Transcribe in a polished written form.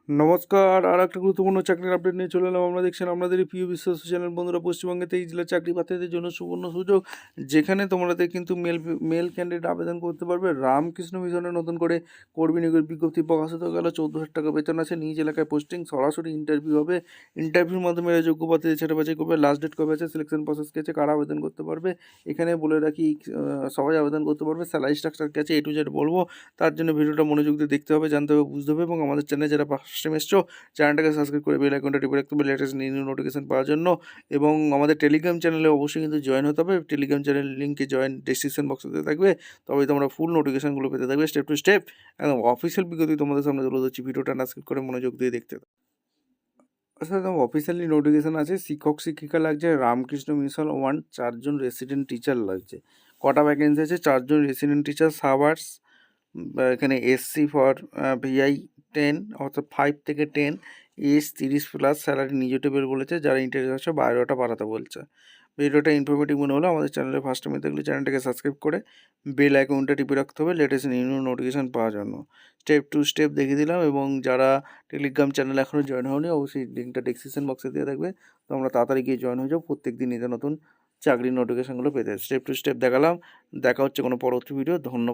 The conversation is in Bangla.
নমস্কার, আর একটা গুরুত্বপূর্ণ চাকরির আপডেট নিয়ে চলে এলাম। আমরা দেখছেন আপনাদের এই প্রিয় বিশ্বাস চ্যানেল। বন্ধুরা, পশ্চিমবঙ্গে 23 জেলার চাকরি প্রার্থীদের জন্য সুবর্ণ সুযোগ, যেখানে তোমাদের কিন্তু মেল ক্যান্ডিডেট আবেদন করতে পারবে। রামকৃষ্ণ মিশনের নতুন করে কর্মী নিয়োগের বিজ্ঞপ্তি প্রকাশিত গেল। 14,000 টাকা বেতন আছে, নিজ এলাকায় পোস্টিং, সরাসরি ইন্টারভিউ হবে। ইন্টারভিউর মাধ্যমে এরা যোগ্য প্রার্থীদের ছেড়ে বাছাই করবে। লাস্ট ডেট কবে আছে, সিলেকশন প্রসেস কি আছে, কারা আবেদন করতে পারবে, এখানে বলে রাখি সবাই আবেদন করতে পারবে। স্যালারি স্ট্রাকচার কি আছে, A to Z বলবো। তার জন্য ভিডিওটা মনোযোগ দিয়ে দেখতে হবে, জানতে হবে, বুঝতে হবে। এবং আমাদের চ্যানেলে যারা ফার্স্ট টাইম এসছো, চ্যানেলটাকে সাবস্ক্রাইব করে বেল আইকনটা টিপে রাখতে হবে লেটেস্ট নিউ নোটিফিকেশন পাওয়ার জন্য। এবং আমাদের টেলিগ্রাম চ্যানেলে অবশ্যই কিন্তু জয়েন হতে হবে। টেলিগ্রাম চ্যানেল লিঙ্কে জয়েন ডেসক্রিপশন বক্সে থাকবে, তবেই তোমরা ফুল নোটিফিকেশনগুলো পেতে থাকবে স্টেপ টু স্টেপ। একদম অফিসিয়াল বিজ্ঞপ্তি তোমাদের সামনে তুলে ধরছি, ভিডিওটা না স্কিপ করে মনোযোগ দিয়ে দেখতে হবে। আচ্ছা, একদম অফিসিয়ালি নোটিফিকেশান আছে। শিক্ষক শিক্ষিকা লাগছে, রামকৃষ্ণ মিশন 1 4জন রেসিডেন্ট টিচার লাগছে। কটা ভ্যাকেন্সি আছে? 4জন রেসিডেন্ট টিচার, সাবার্স। এখানে এসসি ফর ভিআই 10, অর্থাৎ 5 থেকে 10, এজ 30+, স্যালারি নিজ টেবিল বলেছে। যারা ইন্টারেস্ট আছে বায়োডাটা পাঠাতে বলছে। ভিডিওটা ইনফরমেটিভ মনে হলো আমাদের চ্যানেলে ফার্স্ট টাইমে দেখলে চ্যানেলটাকে সাবস্ক্রাইব করে বেল আইকনটা টিপে রাখতে হবে লেটেস্ট নিউ নোটিফিকেশান পাওয়ার জন্য। স্টেপ টু স্টেপ দেখিয়ে দিলাম। এবং যারা টেলিগ্রাম চ্যানেল এখনও জয়েন হয়নি, অবশ্যই লিঙ্কটা ডেসক্রিপশন বক্সে দিয়ে থাকবে। তোমরা তাড়াতাড়ি গিয়ে জয়েন হয়ে যাও প্রত্যেক দিন নিত্য নতুন চাকরির নোটিফিকেশানগুলো পেতে। স্টেপ টু স্টেপ দেখালাম। দেখা হচ্ছে কোনো পরবর্তী ভিডিও। ধন্যবাদ।